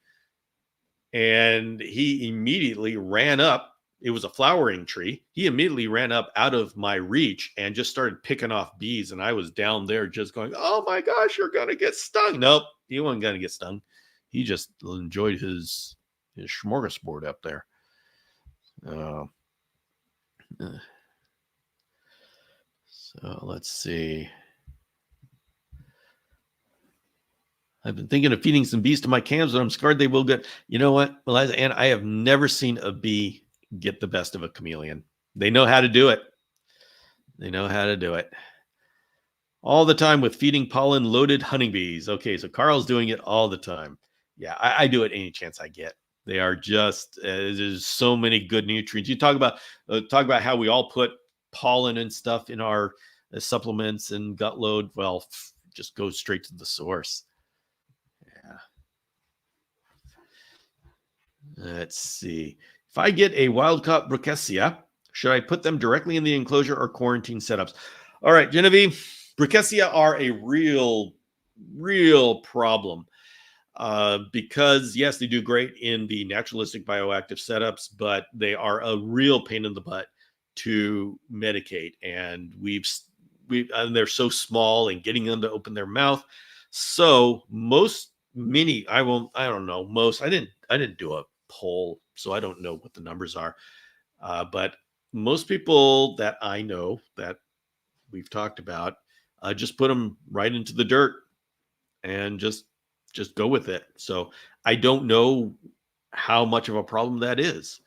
and he immediately ran up. It was a flowering tree. He immediately ran up out of my reach and just started picking off bees. And I was down there just going, "Oh my gosh, you're gonna get stung!" Nope, he wasn't gonna get stung. He just enjoyed his smorgasbord up there. Uh, so let's see. I've been thinking of feeding some bees to my cams, but I'm scared they will get. You know what, Eliza Ann? I have never seen a bee get the best of a chameleon. They know how to do it. They know how to do it. All the time with feeding pollen-loaded honeybees. Okay, so Carl's doing it all the time. Yeah, I do it any chance I get. They are just there's so many good nutrients. You talk about how we all put pollen and stuff in our supplements and gut load. Well, just go straight to the source. Yeah. Let's see. If I get a wild-caught Brookesia, should I put them directly in the enclosure or quarantine setups? All right, Genevieve, Brookesia are a real problem because, yes, they do great in the naturalistic bioactive setups, but they are a real pain in the butt to medicate. And and they're so small and getting them to open their mouth. So I don't know, I didn't do a poll, so I don't know what the numbers are. But most people that I know that we've talked about just put them right into the dirt and just go with it. So I don't know how much of a problem that is.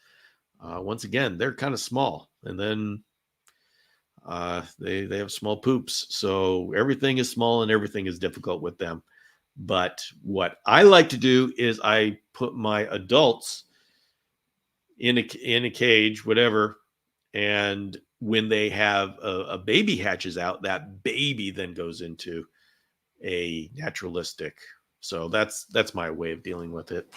Once again, they're kind of small, and then they have small poops, so everything is small and everything is difficult with them. But what I like to do is I put my adults in a cage, whatever, and when they have a baby hatches out, that baby then goes into a naturalistic. So that's my way of dealing with it.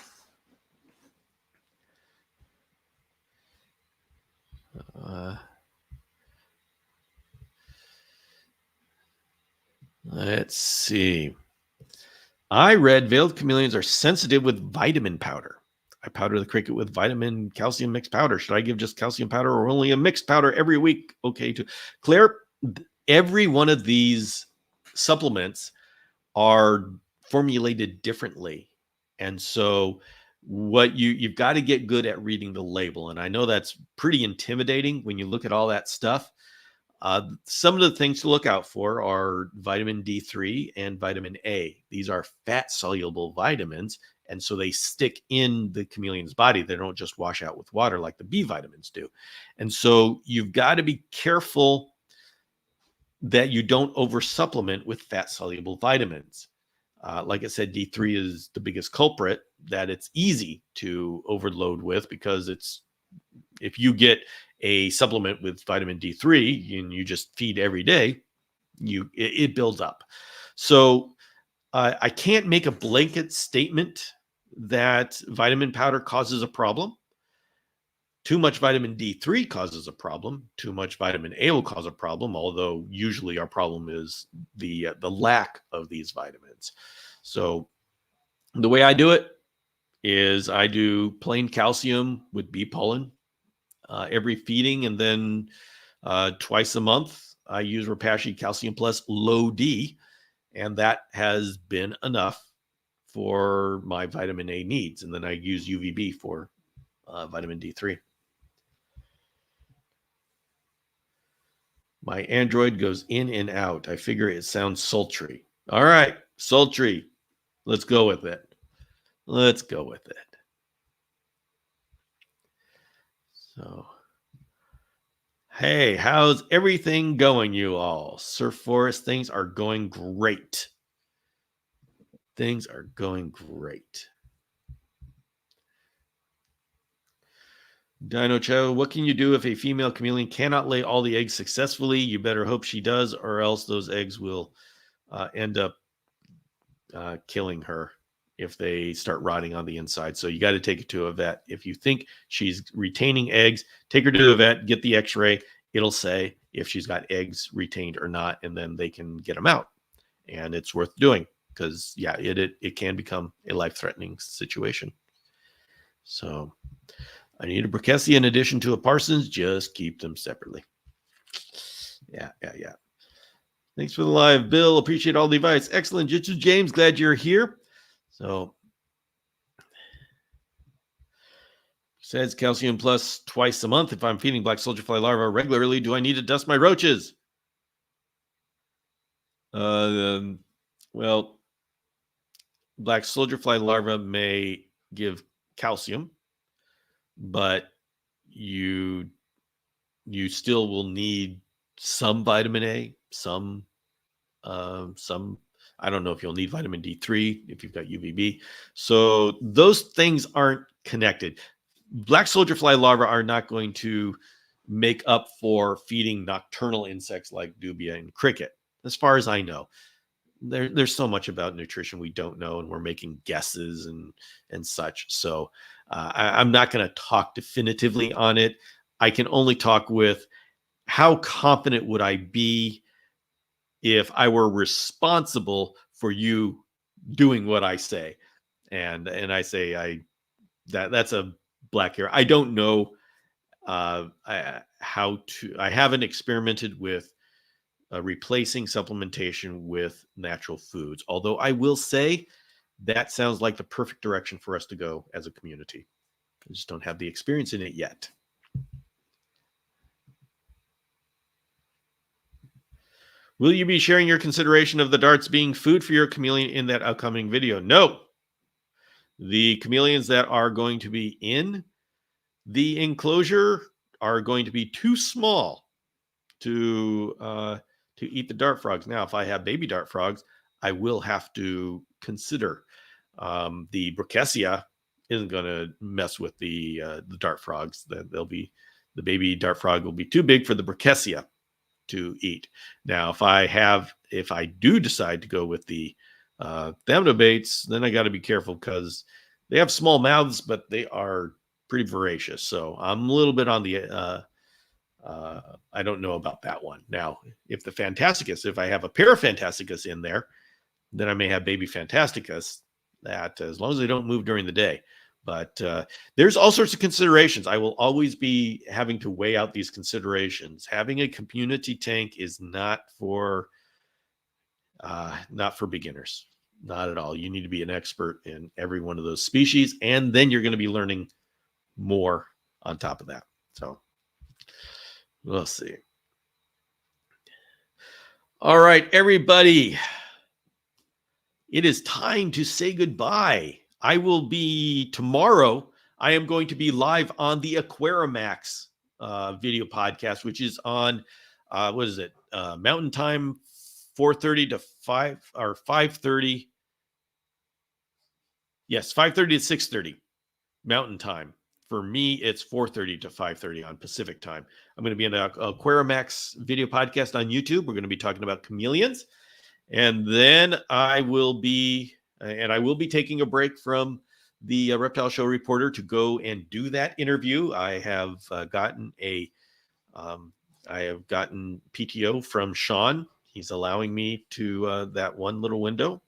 Let's see. I read veiled chameleons are sensitive with vitamin powder. I powder the cricket with vitamin calcium mixed powder. Should I give just calcium powder or only a mixed powder every week? Okay, to Claire, every one of these supplements are formulated differently. And so what you've got to get good at reading the label. And I know that's pretty intimidating when you look at all that stuff. Some of the things to look out for are vitamin D3 and vitamin A. These are fat soluble vitamins, and so they stick in the chameleon's body. They don't just wash out with water like the B vitamins do. And so you've got to be careful that you don't over supplement with fat soluble vitamins. Like I said, D3 is the biggest culprit that it's easy to overload with, because if you get a supplement with vitamin D3 and you just feed every day, it builds up. So I can't make a blanket statement that vitamin powder causes a problem. Too much vitamin D3 causes a problem. Too much vitamin A will cause a problem, although usually our problem is the lack of these vitamins. So the way I do it is I do plain calcium with bee pollen every feeding, and then twice a month I use Repashy Calcium Plus Low D, and that has been enough for my vitamin A needs. And then I use UVB for vitamin D3. My Android goes in and out. I figure it sounds sultry. All right, sultry. Let's go with it. Let's go with it. So Hey, how's everything going, you all? Surf Forest, things are going great. Things are going great. Dino Cho, what can you do if a female chameleon cannot lay all the eggs successfully? You better hope she does, or else those eggs will end up killing her if they start rotting on the inside. So you got to take it to a vet. If you think she's retaining eggs, take her to a vet, get the x-ray. It'll say if she's got eggs retained or not, and then they can get them out. And it's worth doing because, yeah, it can become a life-threatening situation. So I need a Brickessia in addition to a Parsons. Just keep them separately. Yeah. Thanks for the live, Bill. Appreciate all the advice. Excellent. Jitsu James, glad you're here. So says calcium plus twice a month. If I'm feeding black soldier fly larvae regularly, do I need to dust my roaches? Well, black soldier fly larvae may give calcium, but you still will need some vitamin A, some I don't know if you'll need vitamin D3 if you've got UVB. So those things aren't connected. Black soldier fly larvae are not going to make up for feeding nocturnal insects like dubia and cricket, as far as I know. There's so much about nutrition we don't know, and we're making guesses and such. So I'm not going to talk definitively on it. I can only talk with how confident would I be if I were responsible for you doing what I say. And I say that's a black hair. I don't know I haven't experimented with replacing supplementation with natural foods. Although I will say that sounds like the perfect direction for us to go as a community. I just don't have the experience in it yet. Will you be sharing your consideration of the darts being food for your chameleon in that upcoming video? No. The chameleons that are going to be in the enclosure are going to be too small to eat the dart frogs. Now, if I have baby dart frogs, I will have to consider the Brickessia isn't going to mess with the dart frogs. The baby dart frog will be too big for the Brickessia to eat. Now, if I do decide to go with the Thamnobates, then I got to be careful because they have small mouths, but they are pretty voracious. So I'm a little bit on the I don't know about that one. Now, if I have a pair of Fantasticus in there, then I may have baby Fantasticus that as long as they don't move during the day. But there's all sorts of considerations. I will always be having to weigh out these considerations. Having a community tank is not for beginners, not at all. You need to be an expert in every one of those species, and then you're going to be learning more on top of that. So we'll see. All right, everybody. It is time to say goodbye. I will be tomorrow. I am going to be live on the Aquarimax video podcast, which is on what is it? Mountain time, 4:30 to 5 or 5:30. Yes, 5:30 to 6:30 Mountain time. For me, it's 4:30 to 5:30 on Pacific time. I'm going to be in the Aquarimax video podcast on YouTube. We're going to be talking about chameleons. And then I will be taking a break from the Reptile Show reporter to go and do that interview. I have gotten PTO from Sean. He's allowing me to that one little window.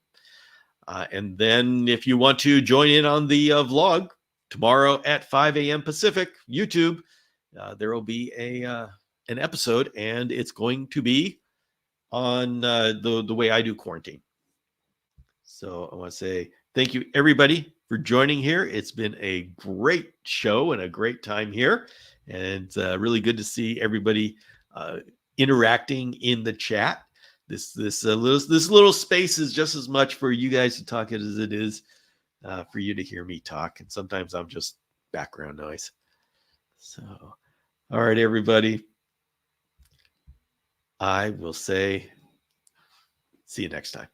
And then if you want to join in on the vlog tomorrow at 5 a.m. Pacific, YouTube, there will be an episode, and it's going to be on the way I do quarantine. So I want to say thank you, everybody, for joining here. It's been a great show and a great time here. And it's really good to see everybody interacting in the chat. This little space is just as much for you guys to talk as it is for you to hear me talk. And sometimes I'm just background noise. So, all right, everybody. I will say, see you next time.